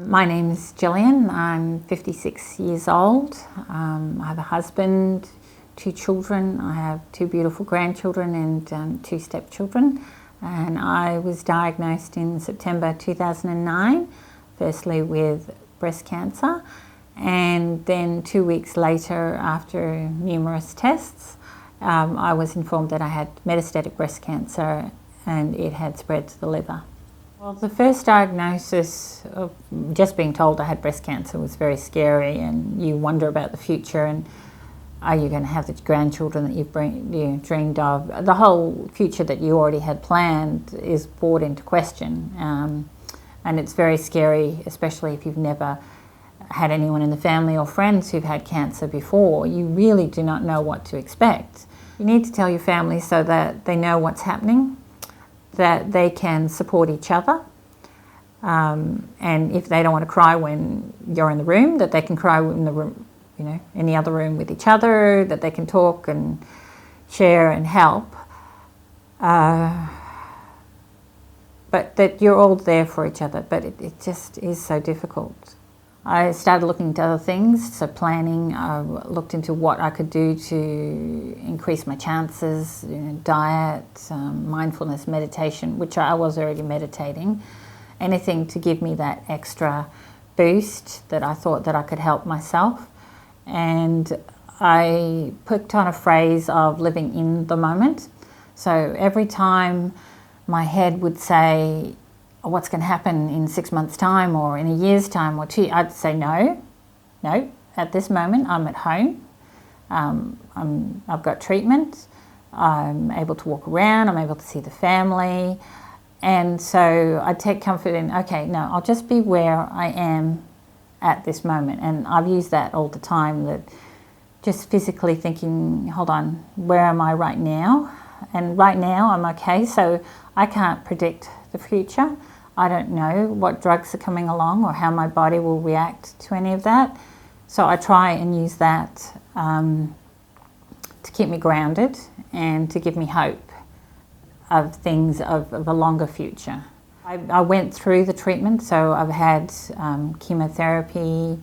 My name is Gillian. I'm 56 years old. I have a husband, 2 children. I have 2 beautiful grandchildren and 2 stepchildren. And I was diagnosed in September 2009, firstly with breast cancer, and then 2 weeks later, after numerous tests, I was informed that I had metastatic breast cancer and it had spread to the liver. Well, the first diagnosis of just being told I had breast cancer was very scary, and you wonder about the future and are you going to have the grandchildren that you dreamed of? The whole future that you already had planned is brought into question, and it's very scary, especially if you've never had anyone in the family or friends who've had cancer before. You really do not know what to expect. You need to tell your family so that they know what's happening, that they can support each other, and if they don't want to cry when you're in the room, that they can cry in the room, in the other room with each other, that they can talk and share and help, but that you're all there for each other. But it just is so difficult. I started looking into other things, so planning. I looked into what I could do to increase my chances, diet, mindfulness, meditation, which I was already meditating, anything to give me that extra boost that I thought that I could help myself. And I picked on a phrase of living in the moment. So every time my head would say, what's going to happen in 6 months' time or in a year's time or 2, I'd say no, at this moment I'm at home, I've got treatment, I'm able to walk around, I'm able to see the family, and so I take comfort in, okay, no, I'll just be where I am at this moment. And I've used that all the time, that just physically thinking, hold on, where am I right now? And right now I'm okay, so I can't predict the future. I don't know what drugs are coming along or how my body will react to any of that. So I try and use that to keep me grounded and to give me hope of things of a longer future. I went through the treatment, so I've had chemotherapy,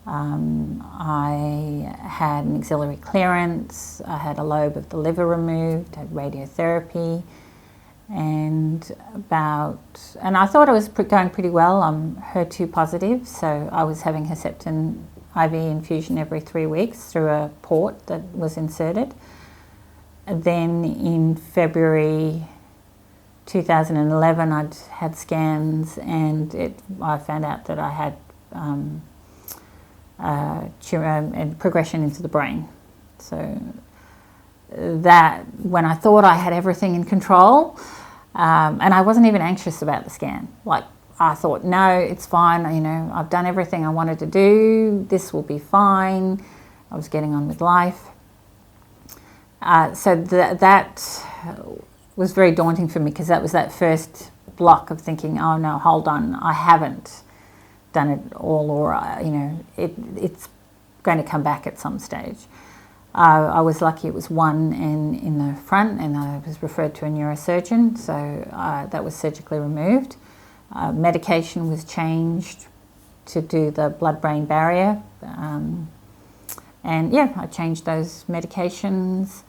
I had an axillary clearance, I had a lobe of the liver removed, I had radiotherapy, and I thought I was going pretty well. I'm HER2 positive, so I was having Herceptin IV infusion every 3 weeks through a port that was inserted. And then in February 2011, I'd had scans, and I found out that I had tumor and progression into the brain. So that, when I thought I had everything in control, and I wasn't even anxious about the scan. Like, I thought, no, it's fine, I've done everything I wanted to do, this will be fine. I was getting on with life. So that was very daunting for me, because that was that first block of thinking, oh no, hold on, I haven't done it all, or it's going to come back at some stage. I was lucky it was one in the front, and I was referred to a neurosurgeon, so that was surgically removed. Medication was changed to do the blood-brain barrier, and yeah, I changed those medications.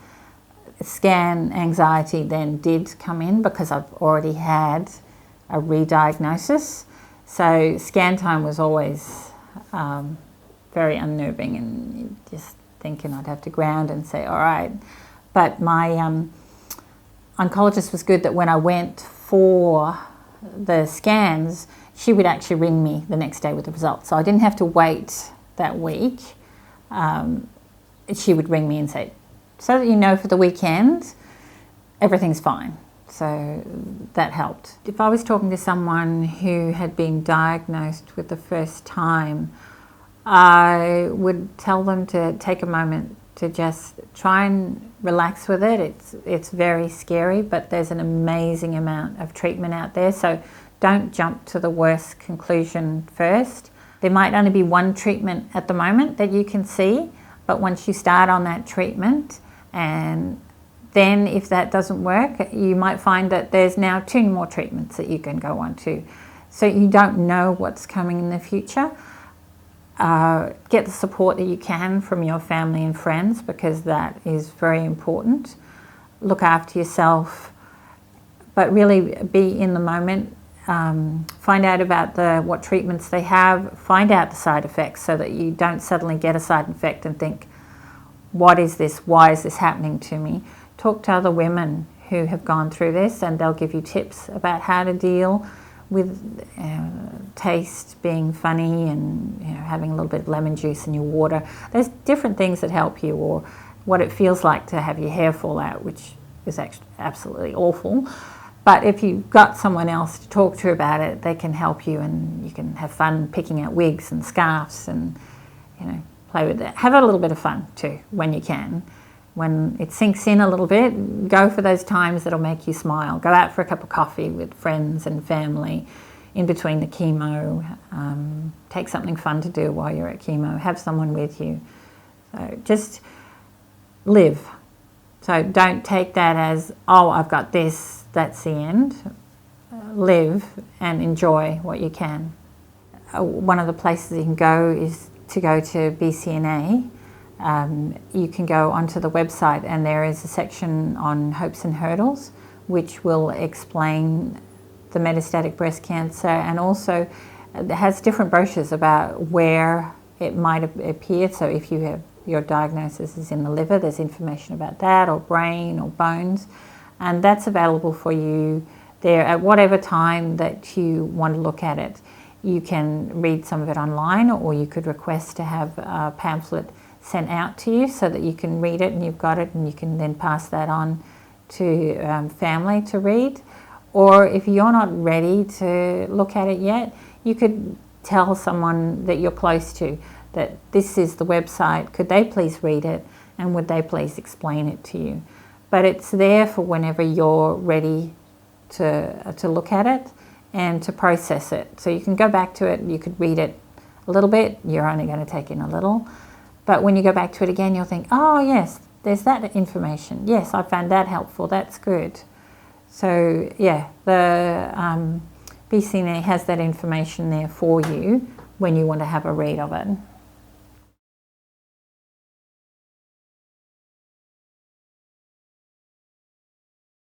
Scan anxiety then did come in, because I've already had a re-diagnosis, so scan time was always very unnerving, and just thinking I'd have to ground and say, all right. But my oncologist was good, that when I went for the scans, she would actually ring me the next day with the results. So I didn't have to wait that week. She would ring me and say, so that you know, for the weekend, everything's fine. So that helped. If I was talking to someone who had been diagnosed with the first time, I would tell them to take a moment to just try and relax with it. It's very scary, but there's an amazing amount of treatment out there, so don't jump to the worst conclusion first. There might only be one treatment at the moment that you can see, but once you start on that treatment, and then if that doesn't work, you might find that there's now 2 more treatments that you can go on to. So you don't know what's coming in the future. Get the support that you can from your family and friends, because that is very important. Look after yourself, but really be in the moment. Find out about what treatments they have. Find out the side effects so that you don't suddenly get a side effect and think, what is this? Why is this happening to me? Talk to other women who have gone through this, and they'll give you tips about how to deal with taste being funny, and having a little bit of lemon juice in your water. There's different things that help you, or what it feels like to have your hair fall out, which is actually absolutely awful. But if you've got someone else to talk to about it, they can help you, and you can have fun picking out wigs and scarves and play with it. Have a little bit of fun too when you can. When it sinks in a little bit, go for those times that'll make you smile. Go out for a cup of coffee with friends and family in between the chemo. Take something fun to do while you're at chemo. Have someone with you. So just live. So don't take that as, oh, I've got this, that's the end. Live and enjoy what you can. One of the places you can go is to go to BCNA. You can go onto the website, and there is a section on hopes and hurdles, which will explain the metastatic breast cancer, and also it has different brochures about where it might appear. So if you have your diagnosis is in the liver, there's information about that, or brain, or bones, and that's available for you there at whatever time that you want to look at it. You can read some of it online, or you could request to have a pamphlet sent out to you so that you can read it and you've got it, and you can then pass that on to family to read. Or if you're not ready to look at it yet, you could tell someone that you're close to that this is the website, could they please read it, and would they please explain it to you. But it's there for whenever you're ready to look at it and to process it. So you can go back to it, you could read it a little bit, you're only going to take in a little, but when you go back to it again, you'll think, oh yes, there's that information, yes, I found that helpful, that's good. So yeah, the BCNA has that information there for you when you want to have a read of it.